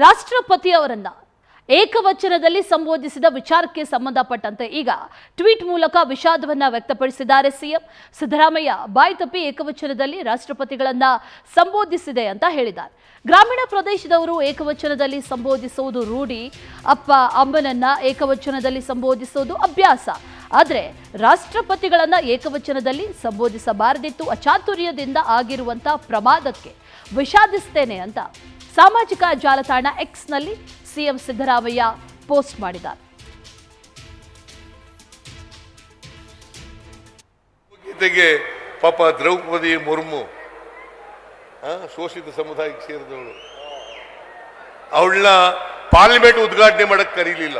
ರಾಷ್ಟ್ರಪತಿಯವರನ್ನ ಏಕವಚನದಲ್ಲಿ ಸಂಬೋಧಿಸಿದ ವಿಚಾರಕ್ಕೆ ಸಂಬಂಧಪಟ್ಟಂತೆ ಈಗ ಟ್ವೀಟ್ ಮೂಲಕ ವಿಷಾದವನ್ನ ವ್ಯಕ್ತಪಡಿಸಿದ್ದಾರೆ ಸಿಎಂ ಸಿದ್ದರಾಮಯ್ಯ. ಬಾಯಿ ತಪ್ಪಿ ಏಕವಚನದಲ್ಲಿ ರಾಷ್ಟ್ರಪತಿಗಳನ್ನ ಸಂಬೋಧಿಸಿದೆ ಅಂತ ಹೇಳಿದ್ದಾರೆ. ಗ್ರಾಮೀಣ ಪ್ರದೇಶದವರು ಏಕವಚನದಲ್ಲಿ ಸಂಬೋಧಿಸುವುದು ರೂಢಿ, ಅಪ್ಪ ಅಮ್ಮನನ್ನ ಏಕವಚನದಲ್ಲಿ ಸಂಬೋಧಿಸುವುದು ಅಭ್ಯಾಸ. ಆದರೆ ರಾಷ್ಟ್ರಪತಿಗಳನ್ನ ಏಕವಚನದಲ್ಲಿ ಸಂಬೋಧಿಸಬಾರದಿತ್ತು. ಅಚಾತುರ್ಯದಿಂದ ಆಗಿರುವಂತ ಪ್ರಮಾದಕ್ಕೆ ವಿಷಾದಿಸ್ತೇನೆ ಅಂತ ಸಾಮಾಜಿಕ ಜಾಲತಾಣ ಎಕ್ಸ್ನಲ್ಲಿ ಸಿಎಂ ಸಿದ್ದರಾಮಯ್ಯ ಪೋಸ್ಟ್ ಮಾಡಿದ್ದಾರೆ. ಗೀತೆಗೆ ಪಾಪ ದ್ರೌಪದಿ ಮುರ್ಮು ಶೋಷಿತ ಸಮುದಾಯಕ್ಕೆ ಸೇರಿದವಳು, ಅವಳನ್ನ ಪಾರ್ಲಿಮೆಂಟ್ ಉದ್ಘಾಟನೆ ಮಾಡಕ್ ಕರೀಲಿಲ್ಲ.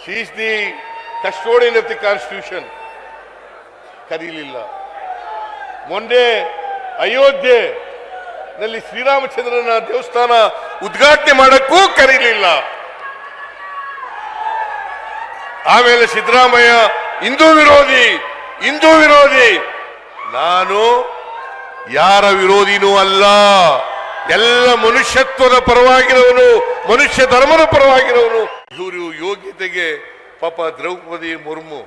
She is the custodian of the constitution, ಕರೀಲಿಲ್ಲ. ಮೊನ್ನೆ ಅಯೋಧ್ಯೆ ನಲ್ಲಿ ಶ್ರೀರಾಮಚಂದ್ರನ ದೇವಸ್ಥಾನ ಉದ್ಘಾಟನೆ ಮಾಡಕ್ಕೂ ಕರೀಲಿಲ್ಲ. ಆಮೇಲೆ ಸಿದ್ದರಾಮಯ್ಯ ಹಿಂದೂ ವಿರೋಧಿ. ನಾನು ಯಾರ ವಿರೋಧಿನೂ ಅಲ್ಲ, ಎಲ್ಲ ಮನುಷ್ಯತ್ವದ ಪರವಾಗಿರೋನು, ಮನುಷ್ಯ ಧರ್ಮದ ಪರವಾಗಿರೋನು. ಇವರು ಯೋಗ್ಯತೆಗೆ ಪಾಪ ದ್ರೌಪದಿ ಮುರ್ಮು